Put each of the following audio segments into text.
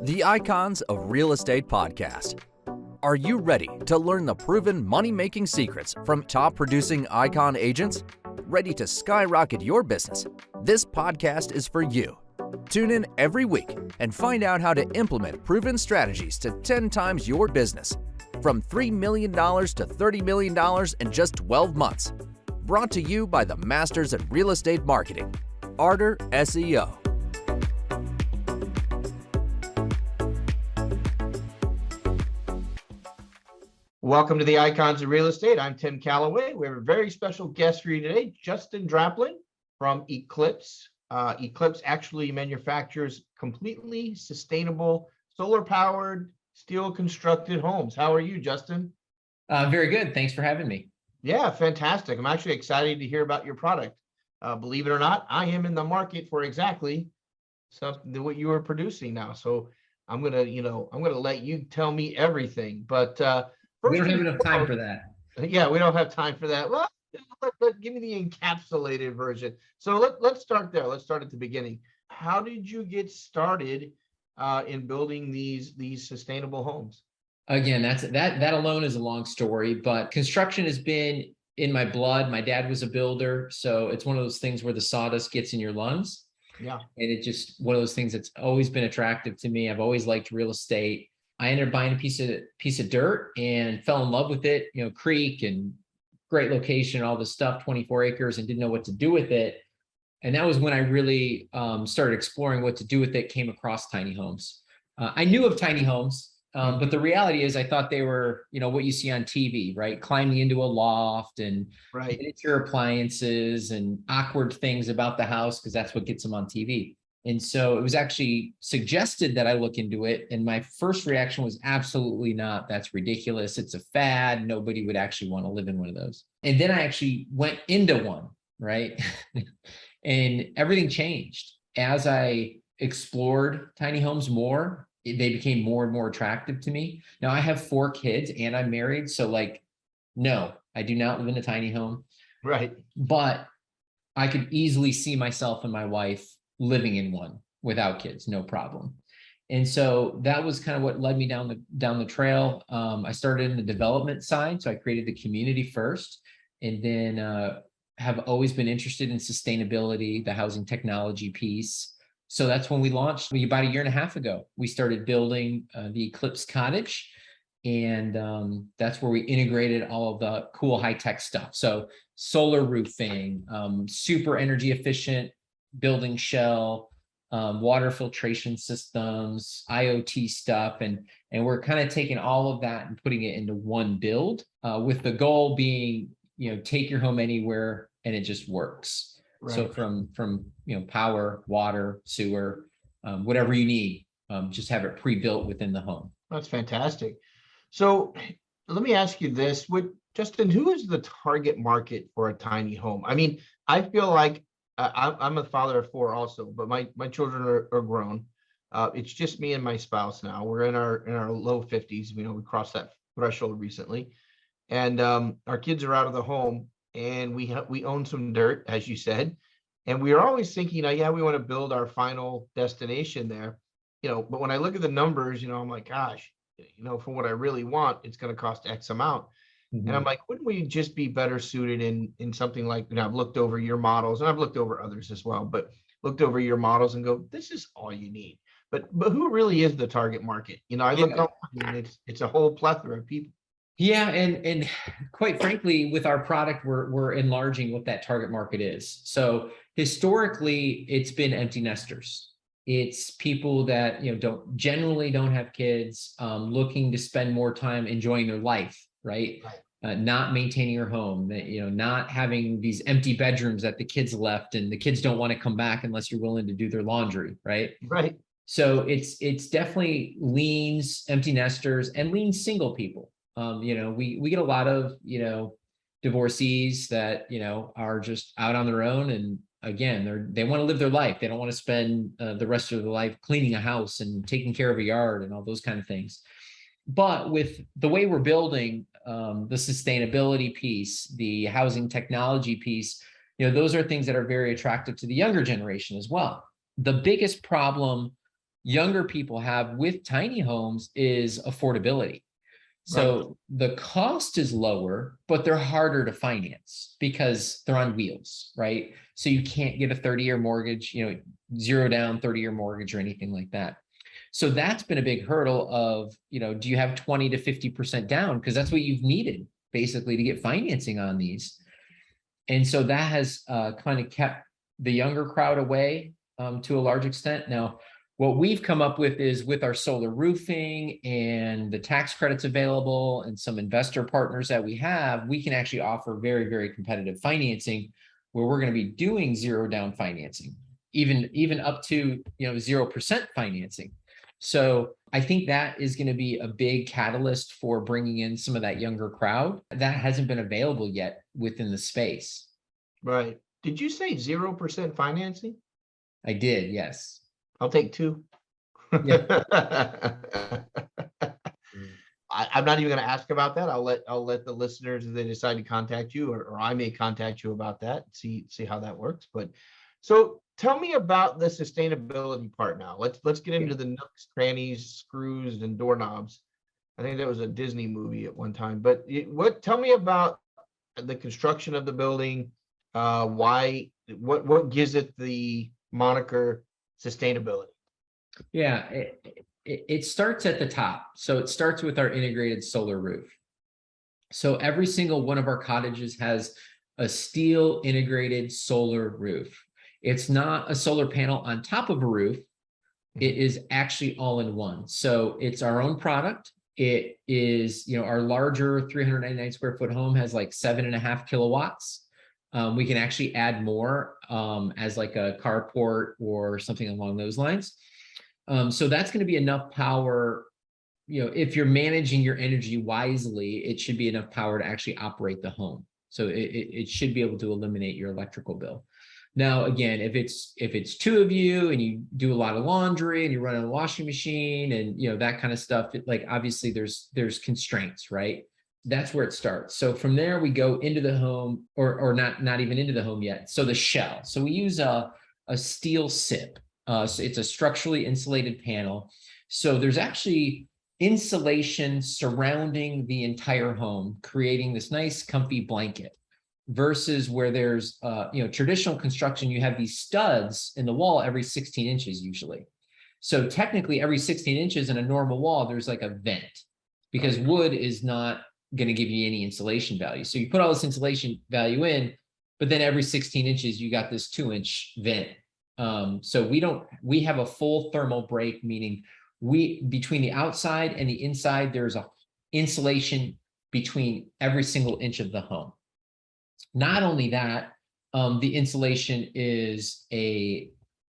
The Icons of Real Estate Podcast. Are you ready to learn the proven money-making secrets from top-producing Icon agents? Ready to skyrocket your business? This podcast is for you. Tune in every week and find out how to implement proven strategies to 10 times your business. From $3 million to $30 million in just 12 months. Brought to you by the Masters in Real Estate Marketing, Arter SEO. Welcome to the Icons of Real Estate. I'm Tim Calloway. We have a very special guest for you today, Justin Draplin from Eclipse. Eclipse actually manufactures completely sustainable, solar-powered, steel-constructed homes. How are you, Justin? Very good. Thanks for having me. Yeah, fantastic. I'm actually excited to hear about your product. Believe it or not, I am in the market for exactly something what you are producing now. So I'm gonna let you tell me everything. But we don't have enough time for that. Yeah, we don't have time for that. Well, give me the encapsulated version. So let's start there. Let's start at the beginning. How did you get started in building these sustainable homes? Again, that alone is a long story, but construction has been in my blood. My dad was a builder, so it's one of those things where the sawdust gets in your lungs. Yeah. And it's just one of those things that's always been attractive to me. I've always liked real estate. I ended up buying a piece of dirt and fell in love with it, creek and great location, all this stuff, 24 acres, and didn't know what to do with it. And that was when I really started exploring what to do with it, came across tiny homes. I knew of tiny homes, but the reality is I thought they were, what you see on TV, right? Climbing into a loft and miniature appliances and awkward things about the house, because that's what gets them on TV. And so it was actually suggested that I look into it. And my first reaction was absolutely not. That's ridiculous. It's a fad. Nobody would actually want to live in one of those. And then I actually went into one, right? And everything changed. As I explored tiny homes more, they became more and more attractive to me. Now I have 4 kids and I'm married. So no, I do not live in a tiny home. Right. But I could easily see myself and my wife living in one without kids, no problem. And so that was kind of what led me down the trail. I started in the development side. So I created the community first, and then have always been interested in sustainability, the housing technology piece. So that's when we launched about a year and a half ago. We started building the Eclipse Cottage. And that's where we integrated all of the cool high-tech stuff. So solar roofing, super energy efficient building shell, water filtration systems, IoT stuff. And we're kind of taking all of that and putting it into one build with the goal being, take your home anywhere and it just works. Right. So from power, water, sewer, whatever you need, just have it pre-built within the home. That's fantastic. So let me ask you this, Justin, who is the target market for a tiny home? I mean, I feel like I'm a father of 4 also, but my children are grown. It's just me and my spouse now. We're in our low 50s. We crossed that threshold recently, and our kids are out of the home, and we own some dirt, as you said, and we are always thinking, yeah, we want to build our final destination there, But when I look at the numbers, I'm like, gosh, for what I really want, it's going to cost X amount. And I'm like, wouldn't we just be better suited in something like, I've looked over your models, and I've looked over others as well, but looked over your models and go, this is all you need. But who really is the target market? I look up, and it's a whole plethora of people. Yeah, and quite frankly, with our product, we're enlarging what that target market is. So historically, it's been empty nesters. It's people that generally don't have kids, looking to spend more time enjoying their life, right? Not maintaining your home, not having these empty bedrooms that the kids left, and the kids don't want to come back unless you're willing to do their laundry, right? Right. So it's definitely leans, empty nesters, and leans single people. We get a lot of divorcees that are just out on their own, and again, they want to live their life. They don't want to spend the rest of their life cleaning a house and taking care of a yard and all those kind of things. But with the way we're building, the sustainability piece, the housing technology piece, those are things that are very attractive to the younger generation as well. The biggest problem younger people have with tiny homes is affordability. So the cost is lower, but they're harder to finance because they're on wheels, right? So you can't get a 30-year mortgage, you know, 0 down 30-year mortgage or anything like that. So that's been a big hurdle of, you know, do you have 20 to 50% down? Because that's what you've needed basically to get financing on these. And so that has kind of kept the younger crowd away to a large extent. Now, what we've come up with is with our solar roofing and the tax credits available and some investor partners that we have, we can actually offer very, very competitive financing where we're going to be doing 0 down financing, even up to, you know, 0% financing. So I think that is going to be a big catalyst for bringing in some of that younger crowd that hasn't been available yet within the space. Right. Did you say 0% financing? I did, yes. I'll take 2. Yeah. I'm not even going to ask about that. I'll let the listeners, if they decide to contact you, or I may contact you about that. See how that works. But so tell me about the sustainability part now. Let's get into the nooks, crannies, screws, and doorknobs. I think that was a Disney movie at one time. But tell me about the construction of the building. What gives it the moniker sustainability? Yeah, it starts at the top. So it starts with our integrated solar roof. So every single one of our cottages has a steel integrated solar roof. It's not a solar panel on top of a roof. It is actually all in one. So it's our own product. It is, you know, our larger 399 square foot home has like 7.5 kilowatts. We can actually add more as like a carport or something along those lines. So that's going to be enough power. You know, if you're managing your energy wisely, it should be enough power to actually operate the home. So it should be able to eliminate your electrical bill. Now, again, if it's 2 of you and you do a lot of laundry and you run a washing machine and, you know, that kind of stuff, like obviously there's constraints, right? That's where it starts. So from there we go into the home, or not even into the home yet. So the shell. So we use a steel SIP. So it's a structurally insulated panel. So there's actually insulation surrounding the entire home, creating this nice comfy blanket, versus where there's you know, traditional construction, you have these studs in the wall every 16 inches usually. So technically every 16 inches in a normal wall, there's like a vent, because wood is not going to give you any insulation value. So you put all this insulation value in, but then every 16 inches, you got this 2-inch vent. So we have a full thermal break, meaning between the outside and the inside, there's a insulation between every single inch of the home. Not only that, the insulation is a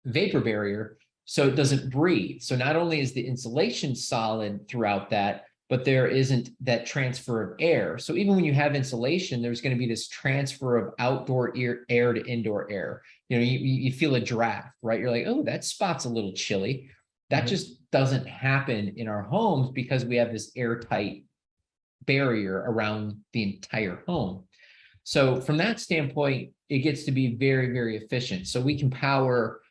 vapor barrier, so it doesn't breathe. So not only is the insulation solid throughout that, but there isn't that transfer of air. So even when you have insulation, there's going to be this transfer of outdoor air to indoor air. You know, you feel a draft, right? You're like, oh, that spot's a little chilly. That just doesn't happen in our homes because we have this airtight barrier around the entire home. So from that standpoint, it gets to be very, very efficient. So we can power,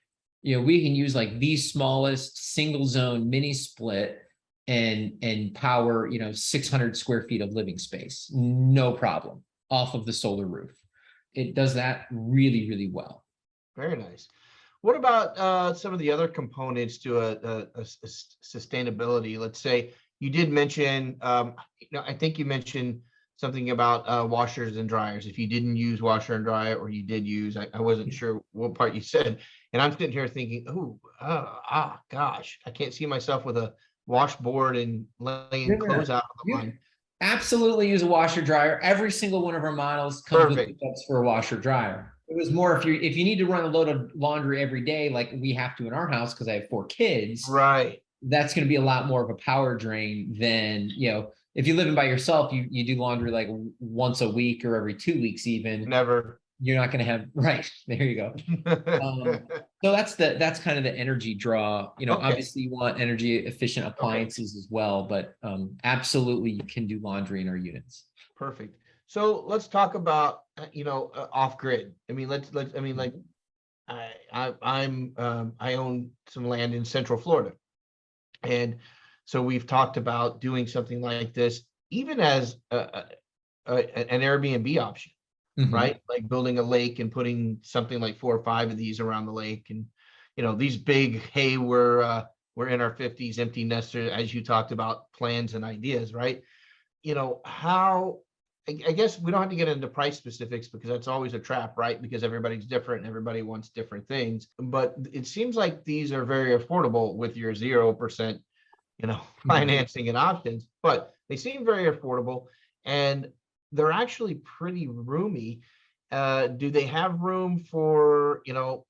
you know, we can use like the smallest single zone mini split and power, you know, 600 square feet of living space, no problem, off of the solar roof. It does that really, really well. Very nice. What about some of the other components to a sustainability? Let's say you did mention, you know, I think you mentioned something about washers and dryers. If you didn't use washer and dryer, or you did use, I wasn't sure what part you said. And I'm sitting here thinking, gosh, I can't see myself with a washboard and laying clothes out on the line. Absolutely use a washer dryer. Every single one of our models comes with steps for a washer dryer. It was more if you need to run a load of laundry every day, like we have to in our house because I have 4 kids. Right. That's going to be a lot more of a power drain than, you know, if you're living by yourself, you do laundry like once a week or every 2 weeks even. Never. You're not going to have, right, there you go. So that's kind of the energy draw. You know, obviously you want energy efficient appliances as well, but absolutely you can do laundry in our units. Perfect. So let's talk about, you know, off grid. I mean, I own some land in Central Florida. And so we've talked about doing something like this, even as an Airbnb option, Mhm. right? Like building a lake and putting something like 4 or 5 of these around the lake. And, these big, hey, we're in our 50s, empty nester, as you talked about, plans and ideas, right? How, I guess we don't have to get into price specifics because that's always a trap, right? Because everybody's different and everybody wants different things. But it seems like these are very affordable with your 0%, financing and options, but they seem very affordable and they're actually pretty roomy. Do they have room for,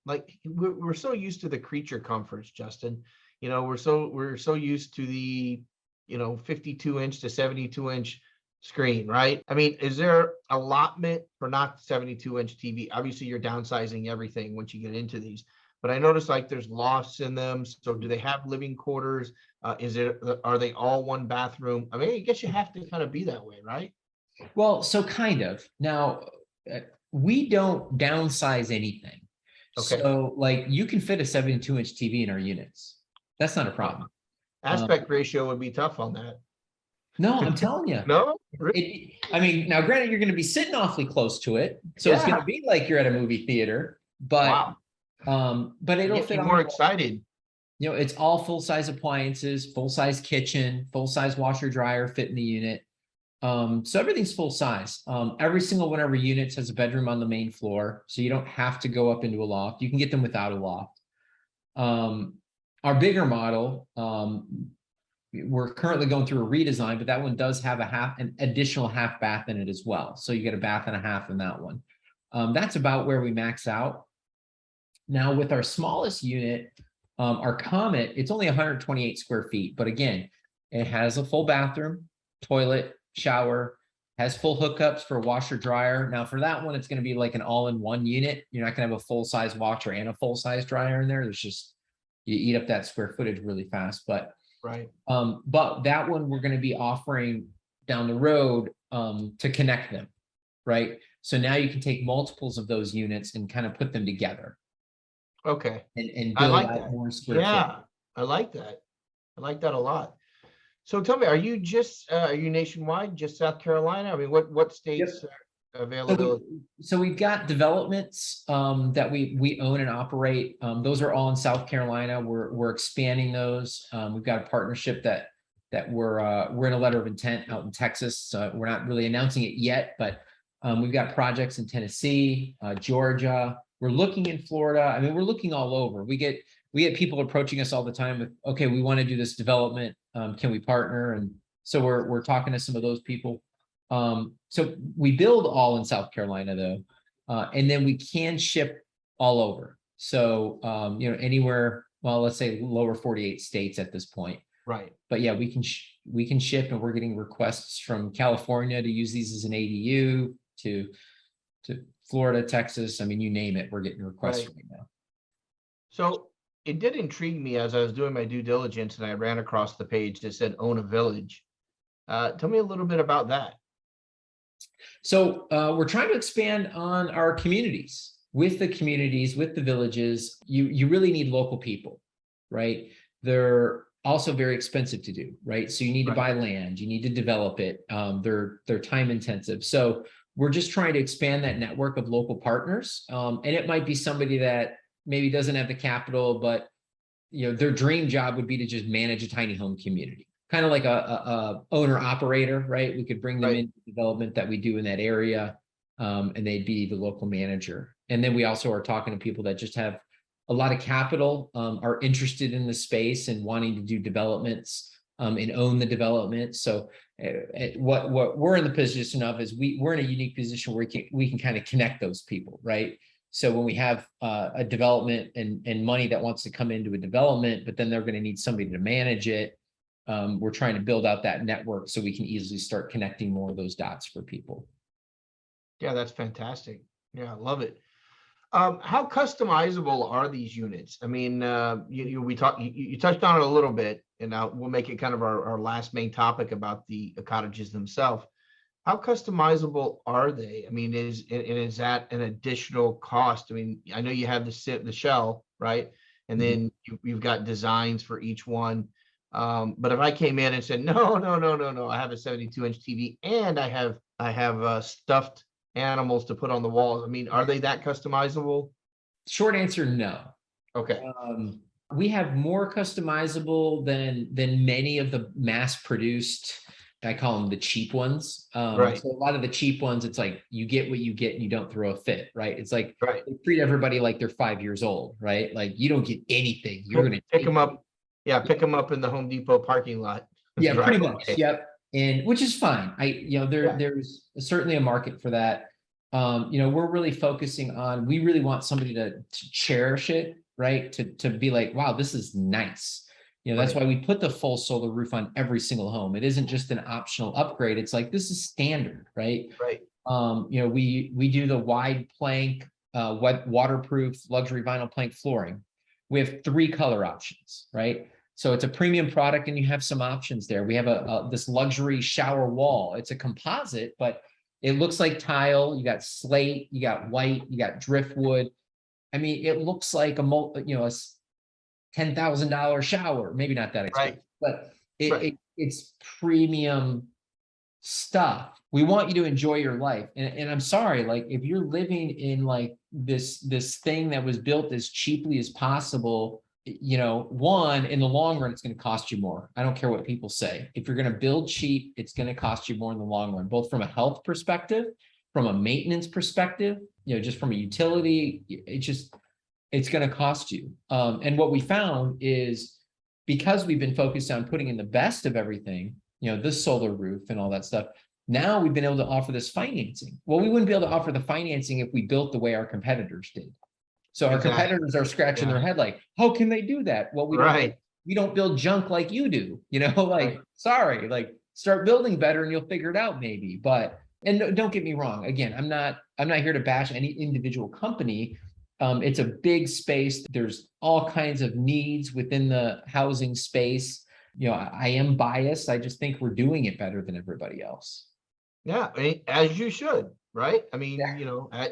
like we're so used to the creature comforts, Justin? We're so used to the, 52-inch to 72-inch screen, right? I mean, is there allotment for not 72-inch TV? Obviously, you're downsizing everything once you get into these, but I noticed like there's lofts in them. So do they have living quarters? Are they all one bathroom? I mean, I guess you have to kind of be that way, right? Well, so kind of. Now, we don't downsize anything. Okay. So like you can fit a 72-inch TV in our units. That's not a problem. Aspect ratio would be tough on that. No, I'm telling you. No? I mean, now granted, you're going to be sitting awfully close to it. So it's going Yeah. to be like you're at a movie theater, but but it'll Get fit me on more the- excited. it's all full-size appliances, full-size kitchen, full-size washer dryer fit in the unit. So everything's full size. Every single one of our units has a bedroom on the main floor, so you don't have to go up into a loft. You can get them without a loft. Our bigger model, we're currently going through a redesign, but that one does have an additional half bath in it as well. So you get a bath and a half in that one. That's about where we max out. Now with our smallest unit, our Comet, it's only 128 square feet, but again, it has a full bathroom, toilet, shower, has full hookups for washer dryer. Now for that one, it's going to be like an all-in-one unit. You're not going to have a full-size washer and a full-size dryer in there. There's just, you eat up that square footage really fast. But Right. But that one we're going to be offering down the road to connect them, right? So now you can take multiples of those units and kind of put them together. Okay. And I build like out that. more square Yeah, foot. I like that. I like that a lot. So tell me, are you nationwide, just South Carolina? I mean, what states availability? So we've got developments that we own and operate. Those are all in South Carolina. We're expanding those. We've got a partnership that we're in a letter of intent out in Texas. We're not really announcing it yet, but we've got projects in Tennessee, Georgia. We're looking in Florida. I mean, we're looking all over. We get people approaching us all the time with, okay, we want to do this development. Can we partner? And so we're talking to some of those people. So we build all in South Carolina though, and then we can ship all over. So anywhere, well, let's say lower 48 states at this point. Right. But yeah, we can ship, and we're getting requests from California to use these as an ADU to Florida, Texas. I mean, you name it, we're getting requests right now. So it did intrigue me as I was doing my due diligence, and I ran across the page that said own a village. Tell me a little bit about that. So we're trying to expand on our communities. With the communities, with the villages, you really need local people, right? They're also very expensive to do, right? So you need to buy land, you need to develop it. They're time intensive. So we're just trying to expand that network of local partners. And it might be somebody that maybe doesn't have the capital, but their dream job would be to just manage a tiny home community, kind of like a owner operator, right? We could bring them into development that we do in that area, and they'd be the local manager. And then we also are talking to people that just have a lot of capital, are interested in the space and wanting to do developments and own the development. So what we're in the position of is we're in a unique position where we can kind of connect those people, right? So when we have a development and money that wants to come into a development, but then they're going to need somebody to manage it, we're trying to build out that network so we can easily start connecting more of those dots for people. Yeah, that's fantastic. Yeah, I love it. How customizable are these units? I mean, you touched on it a little bit, and now we'll make it kind of our last main topic about the cottages themselves. How customizable are they? I mean, is that an additional cost? I mean, I know you have the shell, right? And then you've got designs for each one. But if I came in and said, no, no, no, no, no, I have a 72-inch TV and I have stuffed animals to put on the walls. I mean, are they that customizable? Short answer, no. Okay. We have more customizable than many of the mass produced. I call them the cheap ones. Right. So a lot of the cheap ones, it's like you get what you get and you don't throw a fit, right? It's like Right. they treat everybody like they're 5 years old, right? Like you don't get anything. You're gonna pick them up. Yeah, pick them up in the Home Depot parking lot. Yeah, Drive pretty much. away. Yep. And which is fine. There's certainly a market for that. We're really focusing on, we really want somebody to cherish it, right? To be like, wow, this is nice. That's why we put the full solar roof on every single home. It isn't just an optional upgrade. It's like, this is standard, right? Right. We do the wide plank, waterproof luxury vinyl plank flooring. We have 3 color options, right? So it's a premium product and you have some options there. We have this luxury shower wall. It's a composite, but it looks like tile. You got slate, you got white, you got driftwood. I mean, it looks like a $10,000 shower, maybe not that expensive, but it's premium stuff. We want you to enjoy your life. And I'm sorry, like if you're living in like this thing that was built as cheaply as possible, one, in the long run, it's going to cost you more. I don't care what people say. If you're going to build cheap, it's going to cost you more in the long run, both from a health perspective, from a maintenance perspective, just from a utility, it's going to cost you. And what we found is, because we've been focused on putting in the best of everything, this solar roof and all that stuff, now we've been able to offer this financing. Well, we wouldn't be able to offer the financing if we built the way our competitors did. So our competitors are scratching their head like, how can they do that? Well, we don't build junk like you do, sorry, like start building better and you'll figure it out maybe. But, and don't get me wrong, again, I'm not here to bash any individual company. It's a big space. There's all kinds of needs within the housing space. I am biased. I just think we're doing it better than everybody else. Yeah, as you should, right? I mean,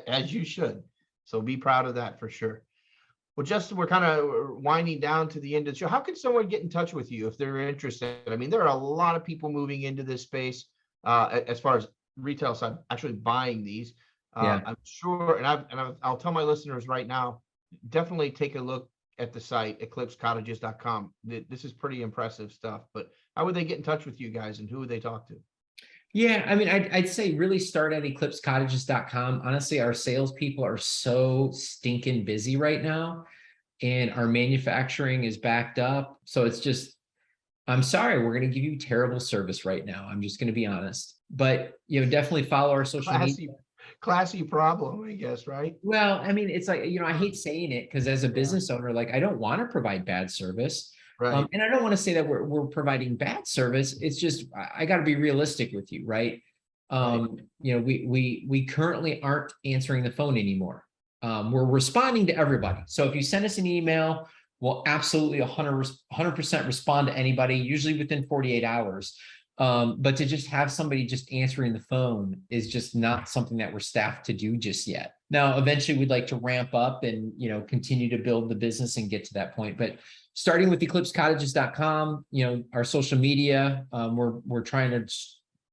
as you should. So be proud of that for sure. Well, Justin, we're kind of winding down to the end of the show. How can someone get in touch with you if they're interested? I mean, there are a lot of people moving into this space as far as retail side, actually buying these. I'm sure, and I'll tell my listeners right now, definitely take a look at the site, eclipsecottages.com. This is pretty impressive stuff, but how would they get in touch with you guys and who would they talk to? Yeah, I mean, I'd say really start at eclipsecottages.com. Honestly, our salespeople are so stinking busy right now, and our manufacturing is backed up. So it's just, I'm sorry, we're going to give you terrible service right now. I'm just going to be honest. But, definitely follow our social media. Classy problem, I guess, right? Well, I mean, it's like, I hate saying it because as a business owner, like I don't want to provide bad service. Right. And I don't want to say that we're providing bad service. It's just, I got to be realistic with you, right? We currently aren't answering the phone anymore. We're responding to everybody. So if you send us an email, we'll absolutely 100% respond to anybody, usually within 48 hours. But to just have somebody just answering the phone is just not something that we're staffed to do just yet. Now, eventually we'd like to ramp up and, continue to build the business and get to that point. But starting with eclipsecottages.com, our social media, we're trying to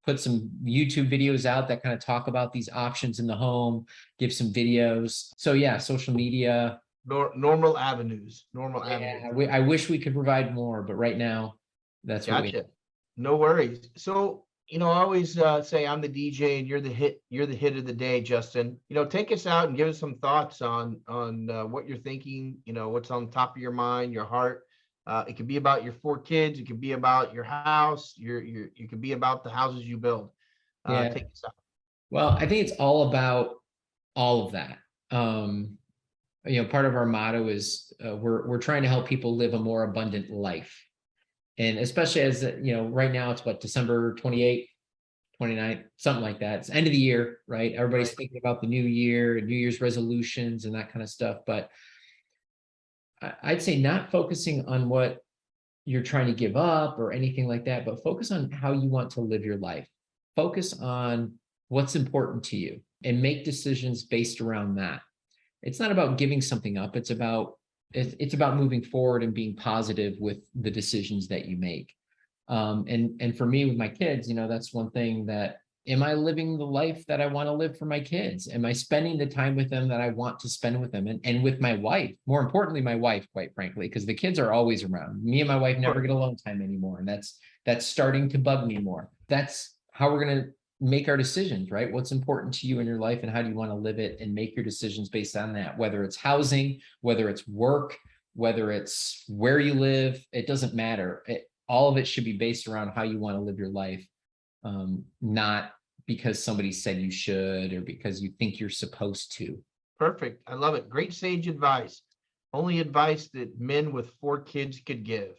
put some YouTube videos out that kind of talk about these options in the home, give some videos. So yeah, social media. Normal avenues. I wish we could provide more, but right now that's what we have. No worries. So, I always say I'm the DJ and you're the hit of the day, Justin. Take us out and give us some thoughts on what you're thinking, what's on top of your mind, your heart. It could be about your 4 kids, it could be about your house, you could be about the houses you build. Take us out. Well, I think it's all about all of that. Part of our motto is we're trying to help people live a more abundant life. And especially as, right now it's what, December 28th, 29th, something like that. It's end of the year, right? Everybody's thinking about the new year and New Year's resolutions and that kind of stuff. But I'd say not focusing on what you're trying to give up or anything like that, but focus on how you want to live your life. Focus on what's important to you and make decisions based around that. It's not about giving something up. It's about it's about moving forward and being positive with the decisions that you make. And for me with my kids, that's one thing that, am I living the life that I want to live for my kids? Am I spending the time with them that I want to spend with them? And with my wife, more importantly, my wife, quite frankly, because the kids are always around. Me and my wife never get alone time anymore. And that's starting to bug me more. That's how we're going to make our decisions, right? What's important to you in your life and how do you want to live it, and make your decisions based on that, whether it's housing, whether it's work, whether it's where you live, it doesn't matter. All of it should be based around how you want to live your life. Not because somebody said you should or because you think you're supposed to. Perfect. I love it. Great sage advice. Only advice that men with 4 kids could give.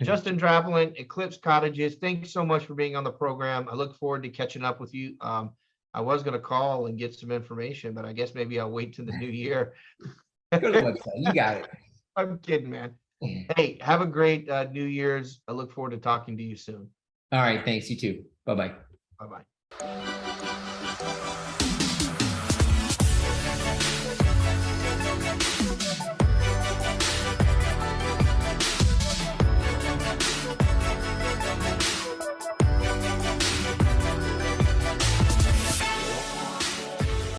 Justin Draplin, Eclipse Cottages, thanks so much for being on the program. I look forward to catching up with you. I was going to call and get some information, but I guess maybe I'll wait till the new year. Go to the website. You got it. I'm kidding, man. Hey, have a great New Year's. I look forward to talking to you soon. All right. Thanks. You too. Bye-bye. Bye-bye.